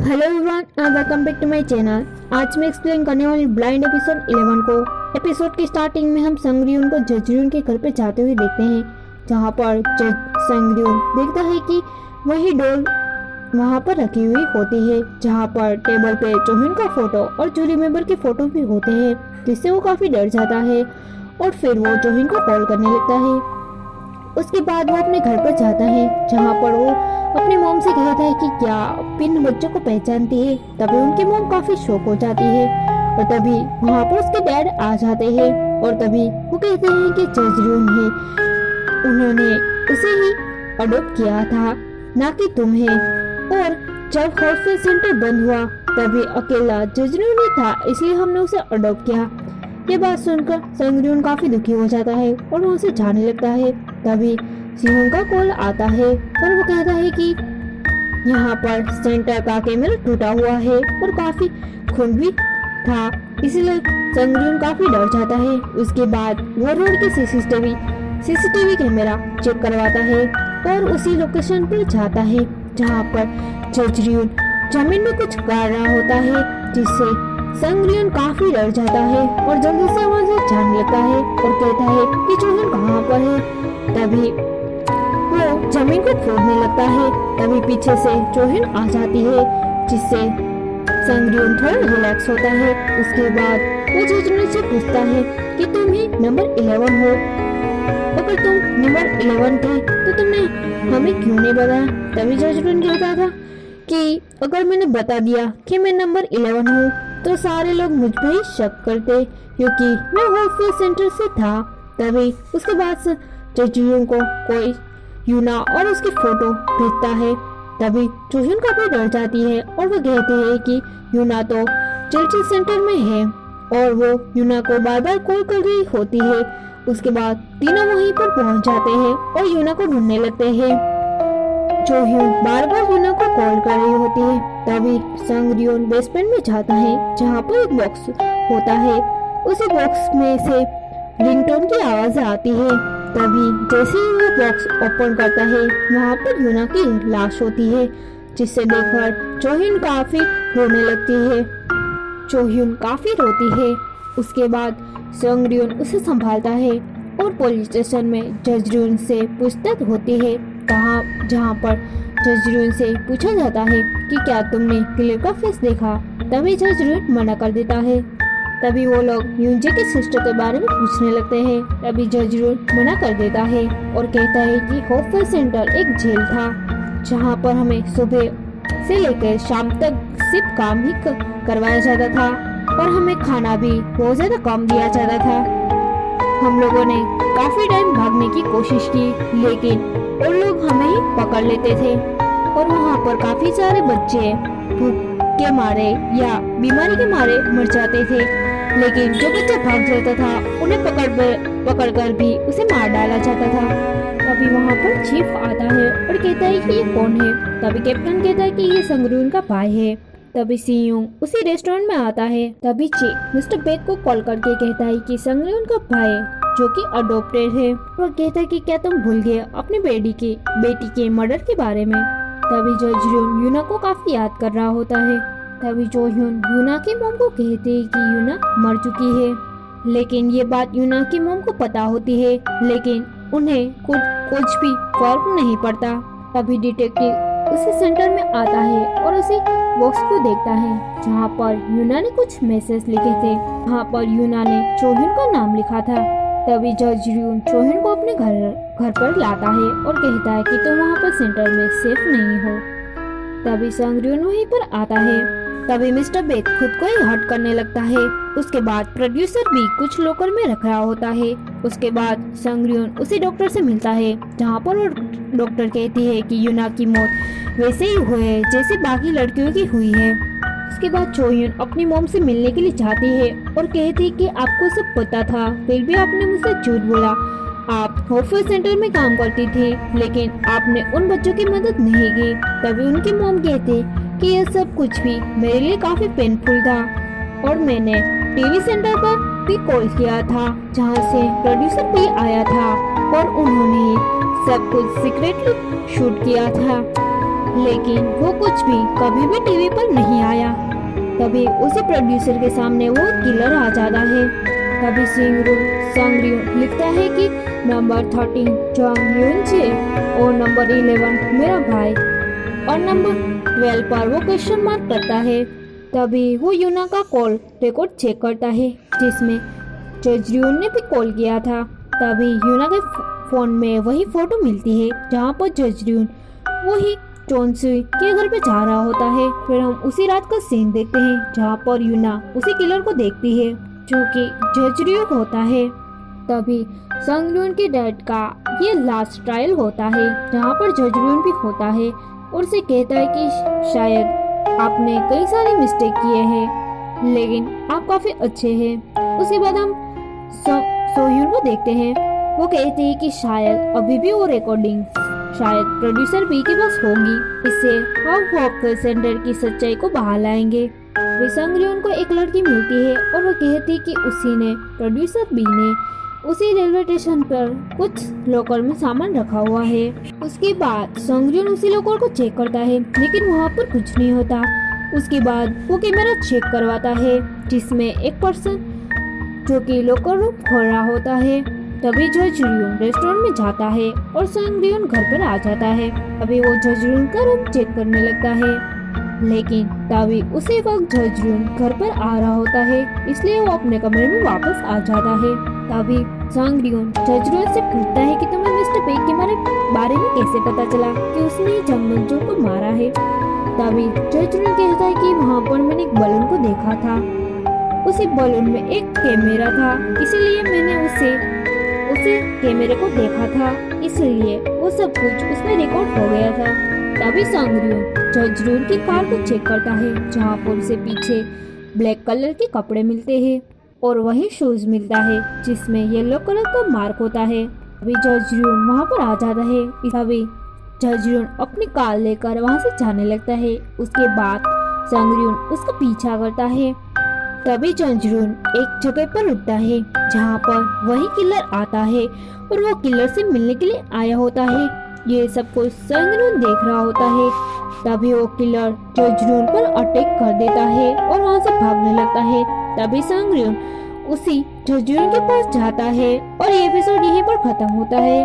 Hello everyone and welcome back to my channel. आज मैं explain करने वाली ब्लाइंड एपिसोड 11 को। एपिसोड की स्टार्टिंग में हम संगरियन को जजरियन के घर पे जाते हुए देखते हैं, जहां पर संगरियन देखता है कि वही डॉल वहां पर रखी हुई होती है, जहां पर टेबल पे चोहिन का फोटो और जूली मेंबर के फोटो भी होते हैं, जिससे वो काफी डर जाता है और फिर वो चोहिन को कॉल करने लगता है। उसके बाद वो अपने घर पर जाता है, जहाँ पर वो अपनी मॉम से कहता है कि क्या आप इन बच्चों को पहचानती है। तभी उनकी मॉम काफी शॉक हो जाती है और तभी वहाँ पर उसके डैड आ जाते हैं और तभी वो कहते हैं कि जजरियन है, उन्होंने उसे ही अडॉप्ट किया था, ना कि तुम्हें। और जब हॉस्पिटल सेंटर बंद हुआ तभी अकेला जजरियन ही था, इसलिए हमने उसे अडॉप्ट किया। ये बात सुनकर संगरियन काफी दुखी हो जाता है और वो उसे जाने लगता है। तभी सियोंग का कॉल आता है और वो कहता है कि यहाँ पर सेंटर का कैमरा टूटा हुआ है और काफी खून भी था, इसलिए संगरियन काफी डर जाता है। उसके बाद वो रोड के सीसीटीवी कैमरा चेक करवाता है और उसी लोकेशन पर जाता है जहाँ पर जजरियन जमीन में कुछ कर रहा होता है, जिससे संगरियन काफी डर जाता है और जल्दी से वहाँ से जाने लगता है और कहता है कि चोहिन कहाँ पर है। तभी वो जमीन को खोदने लगता है, तभी पीछे से चोहिन आ जाती है, जिससे संगरियन थोड़ा रिलैक्स होता है। उसके बाद वो जजरियन से पूछता है कि तुम ही नंबर 11 हो, अगर तुम नंबर 11 थे तो तुमने हमें क्यों नहीं बताया। तभी जजरियन कहता था कि अगर मैंने बता दिया कि मैं नंबर 11 हूँ तो सारे लोग मुझ पे ही शक करते, क्योंकि मैं हॉस्पिटल सेंटर से था। तभी उसके बाद जजरियन को कोई यूना और उसकी फोटो भेजता है। तभी चोहिन काफी डर जाती है और वो कहते हैं कि यूना तो चर्चिल सेंटर में है और वो यूना को बार बार कॉल कर रही होती है। उसके बाद तीनों वहीं पर पहुंच जाते हैं और यूना को ढूंढने लगते हैं। चोहिन बार बार यूना को कॉल कर रही होती है। तभी संगरियन बेसमेंट में जाता है, जहाँ पर एक बॉक्स होता है। उसी बॉक्स में से रिंगटोन की आवाज आती है। तभी जैसे ही वो बॉक्स ओपन करता है, वहाँ पर यूना की लाश होती है, जिसे देखकर चोहिन काफी रोने लगती है। चोहिन काफी रोती है। उसके बाद संगरियन उसे संभालता है और पुलिस स्टेशन में जजरियन से पूछताछ होती है, जहाँ पर जजरियन से पूछा जाता है कि क्या तुमने किलर का फेस देखा। तभी जजरियन मना कर देता है। तभी वो लोग यूनजे के सिस्टर के बारे में पूछने लगते हैं। तभी जजरियन मना कर देता है और कहता है कि हॉस्पिटल सेंटर एक जेल था, जहाँ पर हमें सुबह से लेकर शाम तक सिर्फ काम ही करवाया जाता था और हमें खाना भी बहुत ज्यादा कम दिया जाता था। हम लोगों ने काफी टाइम भागने की कोशिश की, लेकिन उन लोग हमें ही पकड़ लेते थे और वहाँ पर काफी सारे बच्चे भूख के मारे या बीमारी के मारे मर जाते थे, लेकिन जो बच्चा भाग जाता था उन्हें पकड़ कर भी उसे मार डाला जाता था। तभी वहाँ पर चीफ आता है और कहता है कि ये कौन है। तभी कैप्टन कहता है कि ये संगरियन का भाई है। तभी सियोंग उसी रेस्टोरेंट में आता है। तभी चीफ मिस्टर बेक को कॉल करके कहता है कि संगरियन का भाई जो कि अडॉप्टेड है। वो कहता है कि क्या तुम भूल गए अपनी बेटी के मर्डर के बारे में। तभी जजरियन यूना को काफी याद कर रहा होता है। तभी चोहिन यूना की मॉम को कहते हैं कि यूना मर चुकी है, लेकिन ये बात यूना की मॉम को पता होती है, लेकिन उन्हें कुछ भी फर्क नहीं पड़ता। तभी डिटेक्टिव उसी सेंटर में आता है और उसी बॉक्स को देखता है, जहाँ पर यूना ने कुछ मैसेज लिखे थे, जहाँ पर यूना ने चोहिन का नाम लिखा था। तभी जजरियन चोहिन को अपने घर पर लाता है और कहता है कि तुम वहाँ पर सेंटर में सेफ नहीं हो। तभी संगरियन वहीं पर आता है। तभी मिस्टर बेक खुद को ही हर्ट करने लगता है। उसके बाद प्रोड्यूसर भी कुछ लॉकर में रख रहा होता है। उसके बाद संगरियन उसी डॉक्टर से मिलता है, जहाँ पर वो डॉक्टर कहती है कि यूना की मौत वैसे ही हुई है जैसे बाकी लड़कियों की हुई है। उसके बाद चोहिन अपनी मॉम से मिलने के लिए जाती है और कहती है कि आपको सब पता था, फिर भी आपने मुझसे झूठ बोला। आप हॉस्पिटल सेंटर में काम करती थी, लेकिन आपने उन बच्चों की मदद नहीं की। तभी उनकी मॉम कहती कि यह सब कुछ भी मेरे लिए काफी पेनफुल था और मैंने टीवी सेंटर पर भी कॉल किया था, जहां से प्रोड्यूसर भी आया था और उन्होंने सब कुछ सीक्रेटली शूट किया था। लेकिन वो कुछ भी कभी भी टीवी पर नहीं आया। तभी उसी प्रोड्यूसर के सामने वो किलर आ जाता है। तभी संगरियो लिखता है कि नंबर 13 जंग यून जे और नंबर 11 मेरा भाई और नंबर 12 पर वो क्वेश्चन मार्क करता है। तभी वो यूना का कॉल रिकॉर्ड चेक करता है जिसमें जजरियन ने भी कॉल किया था। तभी यूना के फोन में वही फोटो मिलती है जहाँ पर जजरियन वही चोनसुई के घर पे जा रहा होता है। फिर हम उसी रात का सीन देखते हैं जहाँ पर यूना उसी किलर को देखती है जो कि जजरियन होता है। तभी संगरियन के डैड का ये लास्ट ट्रायल होता है जहाँ पर जजरियन भी होता है और उसे कहता है कि शायद आपने कई सारे मिस्टेक किए हैं लेकिन आप काफी अच्छे हैं। उसके बाद हम सोह्यून को देखते हैं। वो कहते हैं कि शायद अभी भी वो रिकॉर्डिंग शायद प्रोड्यूसर बी के पास होंगी, इससे हम होप सेंटर की सच्चाई को बाहर लाएंगे। संगरियन को एक लड़की मिलती है और वो कहती है कि उसी ने प्रोड्यूसर बी ने उसी रेलवे स्टेशन पर कुछ लॉकर में सामान रखा हुआ है। उसके बाद संगरियन उसी लॉकर को चेक करता है लेकिन वहाँ पर कुछ नहीं होता। उसके बाद वो कैमरा चेक करवाता है जिसमें एक पर्सन जो कि लॉकर रूम खोल रहा होता है। तभी जजरियन रेस्टोरेंट में जाता है और संगरियन घर पर आ जाता है। अभी वो जजरियन का रूम चेक करने लगता है लेकिन तभी उसी वक्त जजरियन घर पर आ रहा होता है, इसलिए वो अपने कमरे में वापस आ जाता है। तभी संगरियन जजरियन से पूछता है कि तुम्हें मिस्टर पेक के बारे में कैसे पता चला कि उसने जंगल को मारा है। तभी जजरियन कहता है कि वहाँ पर मैंने एक बलून को देखा था, उसी बलून में एक कैमरा था, इसीलिए मैंने उसे कैमरे को देखा था, इसलिए वो सब कुछ उसमें रिकॉर्ड हो गया था। तभी संगरियन जजरियन की कार को चेक करता है जहाँ पर उसे पीछे ब्लैक कलर के कपड़े मिलते हैं और वही शूज मिलता है जिसमें येलो कलर का मार्क होता है। अभी जजरियन वहाँ पर आ जाता है। तभी जजरियन अपनी कार लेकर वहाँ से जाने लगता है। उसके बाद संगरियन उसका पीछा करता है। तभी जजरियन एक जगह पर रुकता है जहाँ पर वही किलर आता है और वो किलर से मिलने के लिए आया होता है। ये सब कुछ संगरियन देख रहा होता है। तभी वो किलर जजरियन पर अटैक कर देता है और वहाँ से भागने लगता है। तभी संगरियन उसी जजरियन के पास जाता है और ये एपिसोड यहीं पर खत्म होता है।